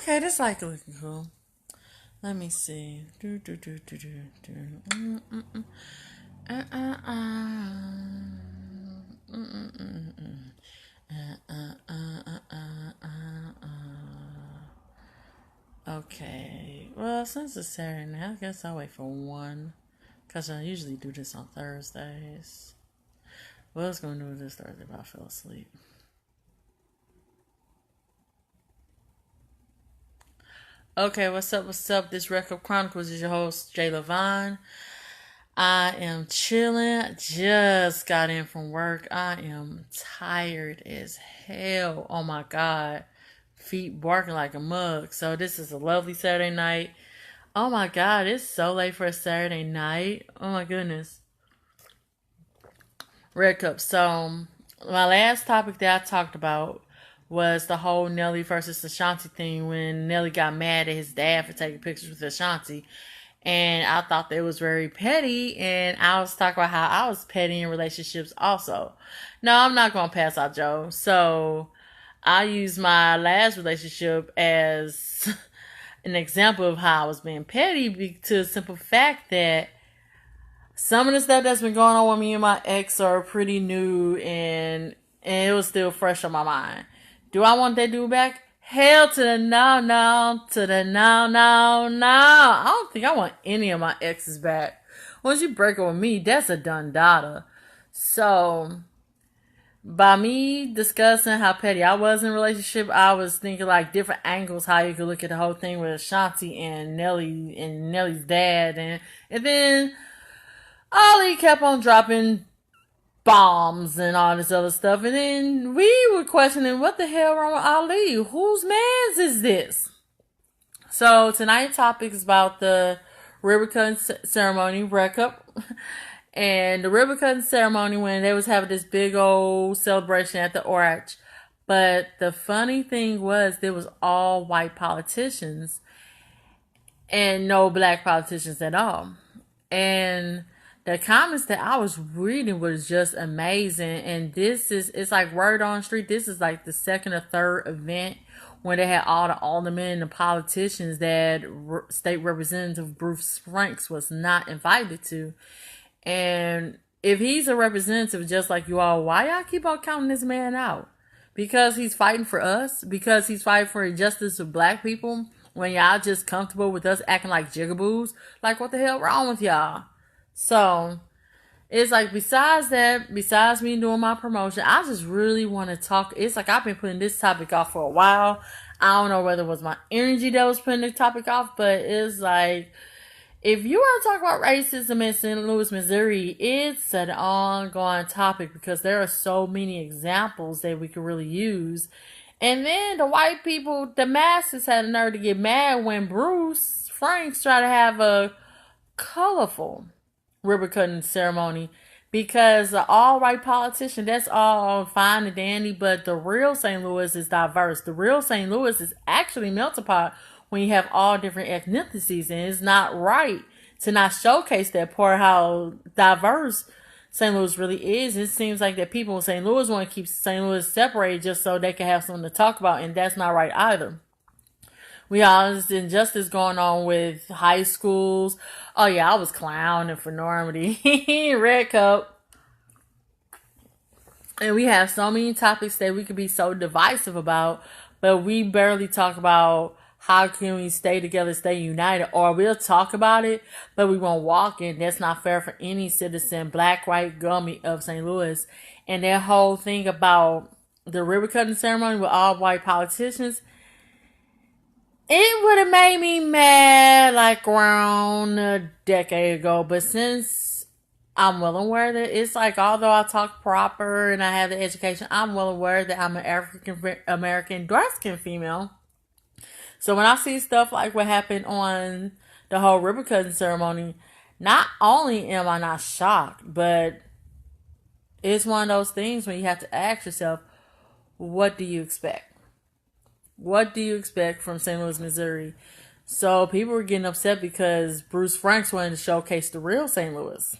Okay, this like looking cool. Let me see. Do do do do do do. Uh uh uh. Mm, mm, mm, mm. Okay. Well, since it's Saturday now, I guess I'll wait for one. Because I usually do this on Thursdays. Well, I was going to do this Thursday, but I fell asleep. Okay, what's up? What's up? This Record Chronicles is your host, Jay Lavonne. I am chilling. Just got in from work. I am tired as hell. Oh my God. Feet barking like a mug. So this is a lovely Saturday night. Oh my God, it's so late for a Saturday night. Oh my goodness. Red Cup. So my last topic that I talked about was the whole Nelly versus Ashanti thing when Nelly got mad at his dad for taking pictures with Ashanti. And I thought that was very petty. And I was talking about how I was petty in relationships also. No, I'm not going to pass out Joe. So I use my last relationship as an example of how I was being petty to the simple fact that some of the stuff that's been going on with me and my ex are pretty new and it was still fresh on my mind. Do I want that dude back? Hell to the no, no, to the no, no, no. I don't think I want any of my exes back. Once you break up with me, that's a done data. So, by me discussing how petty I was in a relationship, I was thinking like different angles how you could look at the whole thing with Ashanti and Nelly and Nelly's dad, and then Ollie kept on dropping bombs and all this other stuff. And then we were questioning what the hell wrong with Ali? Whose man's is this? So tonight's topic is about the ribbon cutting ceremony, breakup. And the ribbon cutting ceremony when they was having this big old celebration at the Orch. But the funny thing was there was all white politicians and no black politicians at all. And the comments that I was reading was just amazing. And it's like word on the street. This is like the second or third event when they had all the aldermen and the politicians that State Representative Bruce Franks was not invited to. And if he's a representative just like you all, why y'all keep on counting this man out? Because he's fighting for us? Because he's fighting for the justice of black people? When y'all just comfortable with us acting like jigaboos? Like, what the hell wrong with y'all? So, it's like, besides me doing my promotion, I just really want to talk. It's like I've been putting this topic off for a while. I don't know whether it was my energy that was putting the topic off, but it's like, if you want to talk about racism in St. Louis, Missouri, it's an ongoing topic because there are so many examples that we could really use. And then the white people, the masses, had the nerve to get mad when Bruce Franks tried to have a colorful ribbon cutting ceremony because the all white politician, that's all fine and dandy, but the real St. Louis is diverse. The real St. Louis is actually melting pot when you have all different ethnicities, and it's not right to not showcase that part how diverse St. Louis really is. It seems like that people in St. Louis want to keep St. Louis separated just so they can have something to talk about, and that's not right either. We have this injustice going on with high schools. Oh yeah, I was clowning for Normandy. Red Cup. And we have so many topics that we could be so divisive about, but we barely talk about how can we stay together, stay united, or we'll talk about it, but we won't walk in. That's not fair for any citizen, black, white, gummy of St. Louis. And that whole thing about the ribbon cutting ceremony with all white politicians, it would have made me mad like around a decade ago. But since I'm well aware that it's like, although I talk proper and I have the education, I'm well aware that I'm an African American dark-skinned female. So when I see stuff like what happened on the whole ribbon cutting ceremony, not only am I not shocked, but it's one of those things when you have to ask yourself, what do you expect? What do you expect from St. Louis, Missouri? So people were getting upset because Bruce Franks wanted to showcase the real St. Louis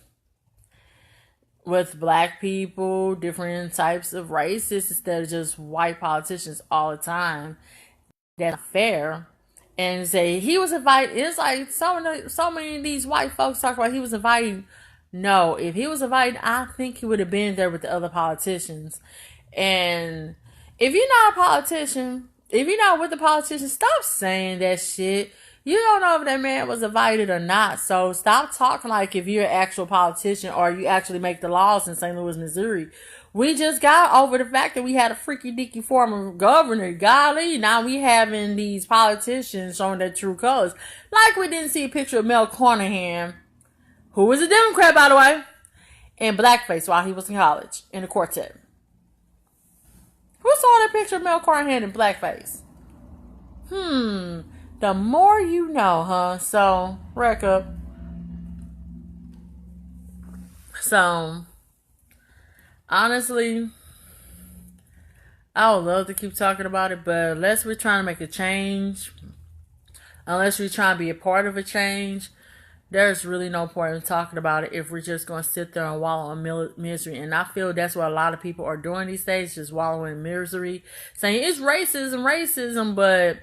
with black people, different types of races, instead of just white politicians all the time. That's not fair. and say he was invited. It's like so many of these white folks talk about he was invited. No, if he was invited, I think he would have been there with the other politicians. And if you're not a politician, if you're not with the politicians, stop saying that shit. You don't know if that man was invited or not. So stop talking like if you're an actual politician or you actually make the laws in St. Louis, Missouri. We just got over the fact that we had a freaky deaky former governor. Golly, now we having these politicians showing their true colors. Like we didn't see a picture of Mel Carnahan, who was a Democrat, by the way, in blackface while he was in college in the quartet. Who saw that picture of Mel Carnahan in blackface? The more you know, huh? So, rack up. So, honestly, I would love to keep talking about it, but unless we're trying to make a change, unless we're trying to be a part of a change, there's really no point in talking about it if we're just going to sit there and wallow in misery. And I feel that's what a lot of people are doing these days, just wallowing in misery, saying it's racism, but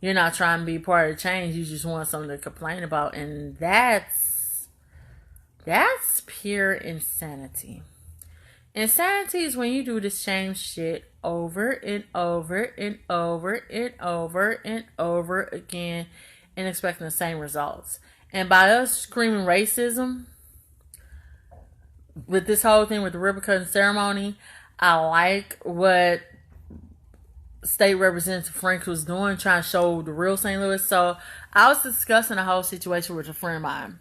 you're not trying to be part of the change. You just want something to complain about. And that's pure insanity. Insanity is when you do the same shit over and over and over and over and over again and expecting the same results. And by us screaming racism with this whole thing with the ribbon cutting ceremony, I like what State Representative Frank was doing, trying to show the real St. Louis. So I was discussing the whole situation with a friend of mine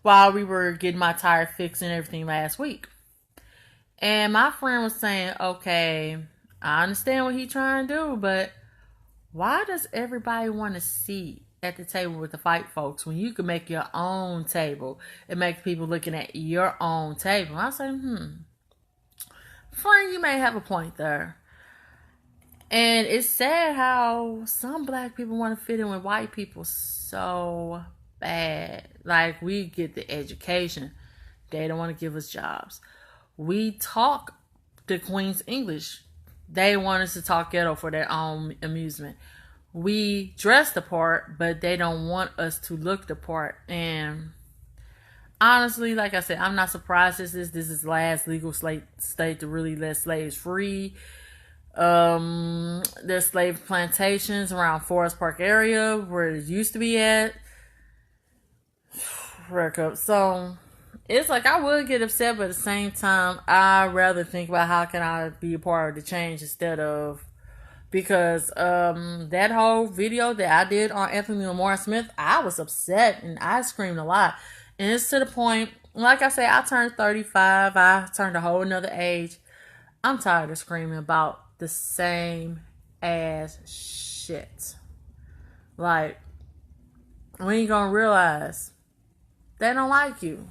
while we were getting my tire fixed and everything last week. And my friend was saying, okay, I understand what he's trying to do, but why does everybody want to sit at the table with the white folks when you can make your own table and make people looking at your own table? I said, friend, you may have a point there. And it's sad how some black people want to fit in with white people so bad. Like, we get the education. They don't want to give us jobs. We talk the Queen's English. They want us to talk ghetto for their own amusement. We dress the part, but they don't want us to look the part. And honestly, like I said, I'm not surprised this is the last legal state to really let slaves free. There's slave plantations around Forest Park area where it used to be at. So it's like I would get upset, but at the same time, I'd rather think about how can I be a part of the change instead of, because that whole video that I did on Anthony Lamar Smith, I was upset and I screamed a lot. And it's to the point, like I said, I turned 35. I turned a whole another age. I'm tired of screaming about the same ass shit. Like, when you gonna realize they don't like you?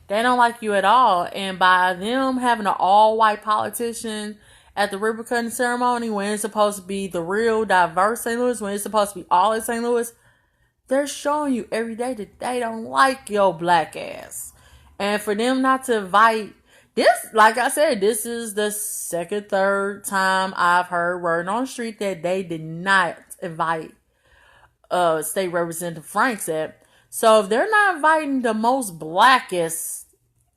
They don't like you at all. And by them having an all-white politician at the ribbon cutting ceremony when it's supposed to be the real diverse St. Louis, when it's supposed to be all in St. Louis, they're showing you every day that they don't like your black ass. And for them not to invite this, like I said, this is the second, third time I've heard word on the street that they did not invite State Representative Franks at. So if they're not inviting the most blackest,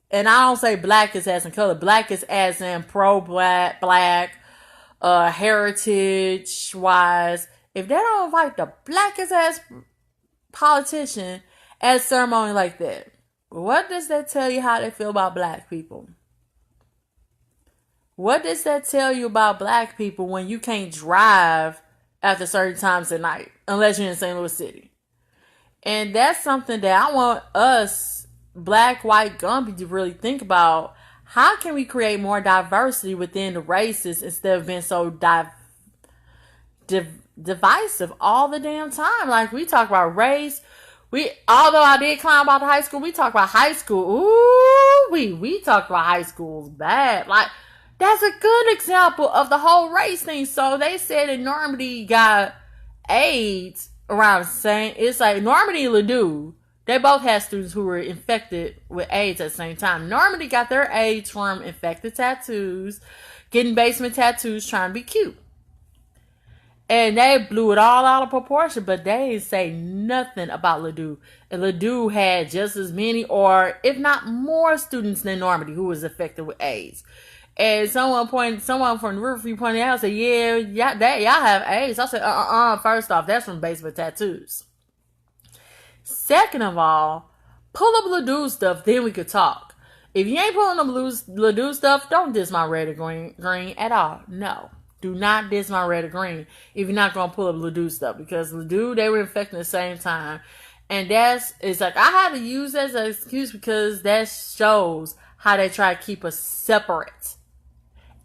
and I don't say blackest as in color, blackest as in pro-black, heritage-wise, if they don't invite the blackest ass politician at a ceremony like that, what does that tell you how they feel about black people? What does that tell you about black people when you can't drive after certain times at night, unless you're in St. Louis City? And that's something that I want us, black, white, Gumby, to really think about. How can we create more diversity within the races instead of being so divisive all the damn time? Like, we talk about race. Although I did clown about high school, we talk about high school. Ooh, we talk about high school's bad. Like, that's a good example of the whole race thing. So they said that Normandy got AIDS around the same. It's like Normandy and Ladue, they both had students who were infected with AIDS at the same time. Normandy got their AIDS from infected tattoos, getting basement tattoos, trying to be cute. And they blew it all out of proportion, but they didn't say nothing about Ladue. And Ladue had just as many, or if not more, students than Normandy who was affected with AIDS. And someone from the Riverview pointed out, said, yeah, y'all have AIDS. I said, first off, that's from basement tattoos. Second of all, pull up Ladue stuff, then we could talk. If you ain't pulling up Ladue stuff, don't diss my red or green at all. No. Do not diss my red or green if you're not going to pull up Ladue stuff. Because Ladue, they were infected at the same time. And it's like, I had to use that as an excuse because that shows how they try to keep us separate.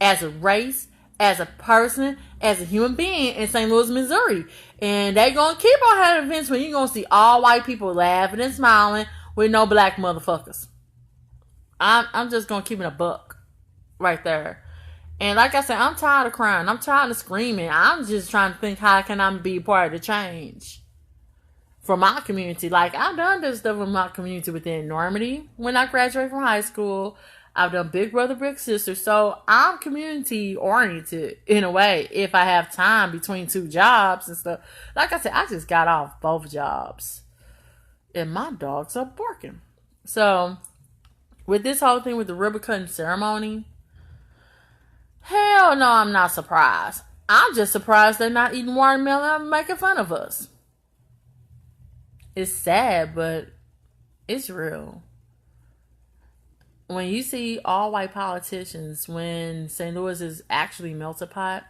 As a race, as a person, as a human being in St. Louis, Missouri. And they going to keep on having events when you're going to see all white people laughing and smiling with no black motherfuckers. I'm just going to keep it a buck right there. And like I said, I'm tired of crying. I'm tired of screaming. I'm just trying to think, how can I be part of the change for my community? Like, I've done this stuff with my community within Normandy when I graduated from high school. I've done Big Brother, Big Sister. So I'm community oriented in a way if I have time between two jobs and stuff. Like I said, I just got off both jobs. And my dogs are barking. So with this whole thing with the ribbon cutting ceremony, hell no, I'm not surprised. I'm just surprised they're not eating watermelon and making fun of us. It's sad, but it's real. When you see all white politicians, when St. Louis is actually melted pot,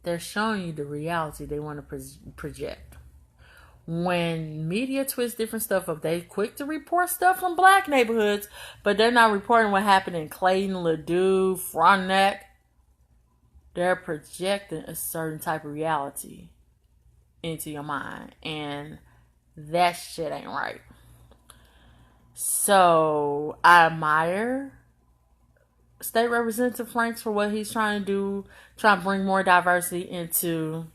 they're showing you the reality they want to project. When media twists different stuff up, they quick to report stuff from black neighborhoods, but they're not reporting what happened in Clayton, Ladue, Frontenac. They're projecting a certain type of reality into your mind, and that shit ain't right. So I admire State Representative Franks for what he's trying to do, trying to bring more diversity into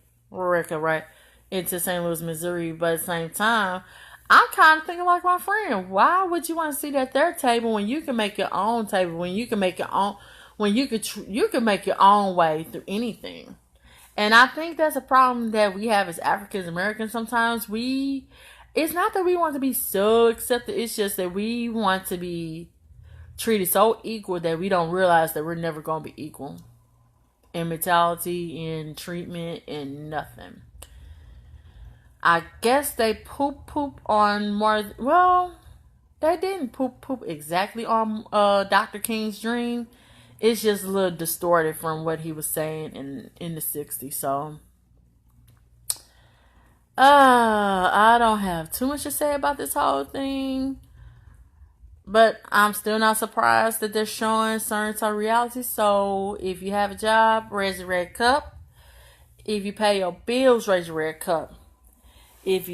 into St. Louis, Missouri. But at the same time, I'm kind of thinking like my friend. Why would you want to sit at their table when you can make your own table? When you can make your own, when you can make your own way through anything. And I think that's a problem that we have as African Americans. Sometimes it's not that we want to be so accepted. It's just that we want to be treated so equal that we don't realize that we're never going to be equal in mentality, in treatment, in nothing. I guess they poop on more. Well, they didn't poop exactly on Dr. King's dream. It's just a little distorted from what he was saying in the 60s. So I don't have too much to say about this whole thing. But I'm still not surprised that they're showing certain type of reality. So if you have a job, raise your red cup. If you pay your bills, raise your red cup. If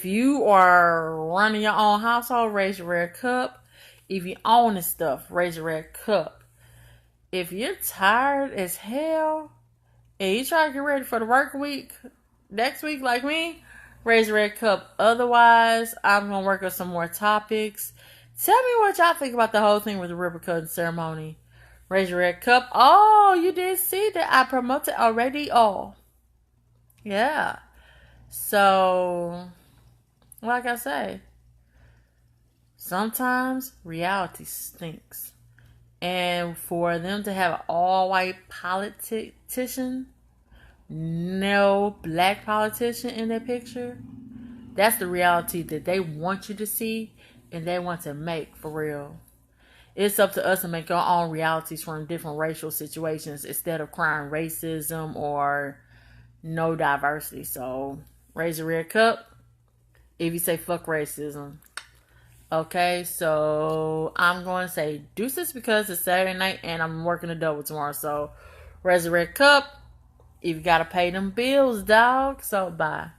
you are running your own household, raise your red cup. If you own the stuff, raise your red cup. If you're tired as hell and you try to get ready for the work week next week like me, raise your red cup. Otherwise, I'm going to work on some more topics. Tell me what y'all think about the whole thing with the ribbon cutting ceremony. Raise your red cup. Oh, you did see that I promoted already? Oh, yeah. So, like I say, sometimes reality stinks. And for them to have an all-white politician, no black politician in their picture, that's the reality that they want you to see and they want to make for real. It's up to us to make our own realities from different racial situations instead of crying racism or no diversity. So, raise your red cup if you say fuck racism. Okay, so I'm going to say deuces because it's Saturday night and I'm working a double tomorrow. So, raise your red cup if you got to pay them bills, dog. So, bye.